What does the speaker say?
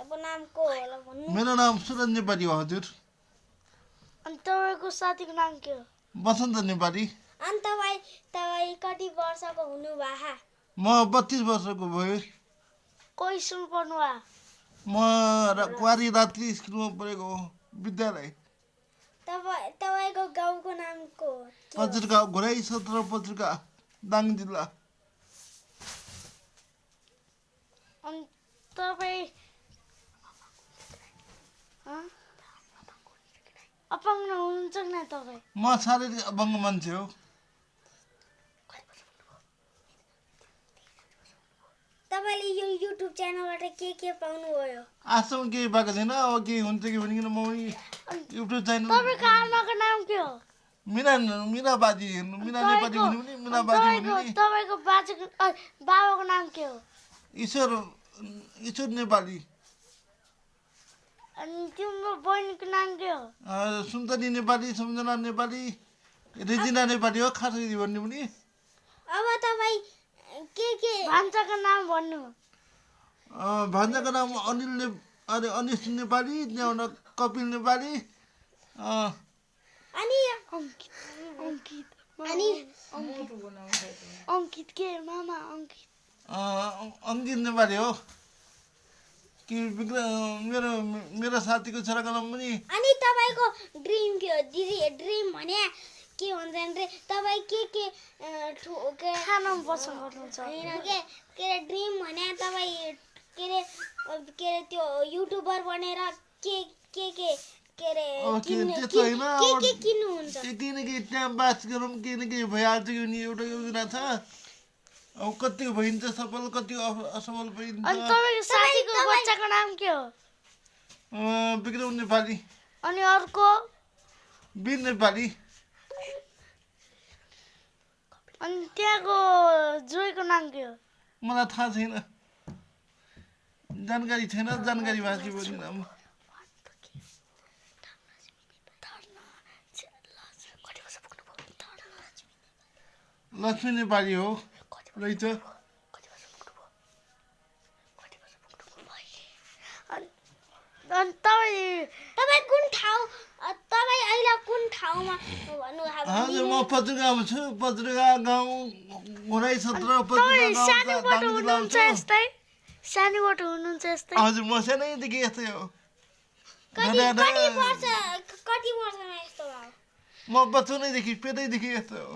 अब नाम को होला भन्नु मेरो नाम सुरज नेपाली हो हजुर अनि तपाईँको साथीको नाम के हो बसन्त नेपाली अनि तपाईँ कति वर्षको हुनु भा म 32 वर्षको भयो कोही स्कुल पढ्नु भा म कुवारी रात्रि स्कुलमा पढेको हो विद्यालय तपाईको गाउँको नाम को पत्रिका घोराई सत्र पत्रिका दाङ जिल्ला अनि तपाईँ अपाङ्ग हुनुहुन्छ कि न तपाईँ म शारीरिक अपाङ्ग मान्छे हो तपाईले यो युट्युब च्यानलबाट के पाउनु भयो आजसम्म केही भएको छैन अब केही हुन्छ कि भनिकन म युट्युब च्यानल तपाईँको आमाको नाम के हो मिना बाजी मिना नेपाली भन्यो भने मिना बाजी भन्यो नि तपाईँको बाबाको नाम के हो ईश्वर नेपाली अनि तिम्रो बहिनीको नाम के हो सुन्तली नेपाली सम्झना नेपाली रेजिना नेपाली हो खासरी भन्ने पनि अब तपाईँ के भान्साको नाम भन्नु भान्जाको नाम अनिस नेपाली त्यहाँबाट कपिल नेपाली अनि अङ्कित के मामा अङ्कित अङ्कित नेपाली हो कि मेरो साथीको छोराको नाम पनि अनि तपाईको ड्रिम के हो ड्रिम भने के हुन्छ भने तपाईँ के खाना पसन्द गर्नुहुन्छ हैन के ड्रिम भने तपाईँ के रे त्यो युट्युबर बनेर के रे किन्नुहुन्छ केही न केही टाइम पास गरौँ केही न केही भइहाल्छ कि नि एउटा योजना छ अब कतिको भइन्छ सफल कतिको असफल भइन्छ अनि तपाईँको साथीको बच्चाको नाम के हो विक्रम नेपाली अनि अर्को वीर नेपाली अनि त्यहाँको जोईको नाम के हो मलाई थाहा छैन जानकारी छैन जानकारी भाषी बोल्ने नाम लक्ष्मी नेपाली हो रहेछ अनि तपाईँ कुन ठाउँ तपाईँ अहिले कुन ठाउँमा भन्नु हजुर म पत्रिकामा छु पत्रिका गाउँ घोराई सत्र पत्रिका सानोबाट हुनुहुन्छ यस्तै सानोबाट हुनुहुन्छ यस्तै हजुर म सानैदेखि यस्तै हो कति वर्षमा यस्तो भयो म बच्चनैदेखि पेटैदेखि यस्तो हो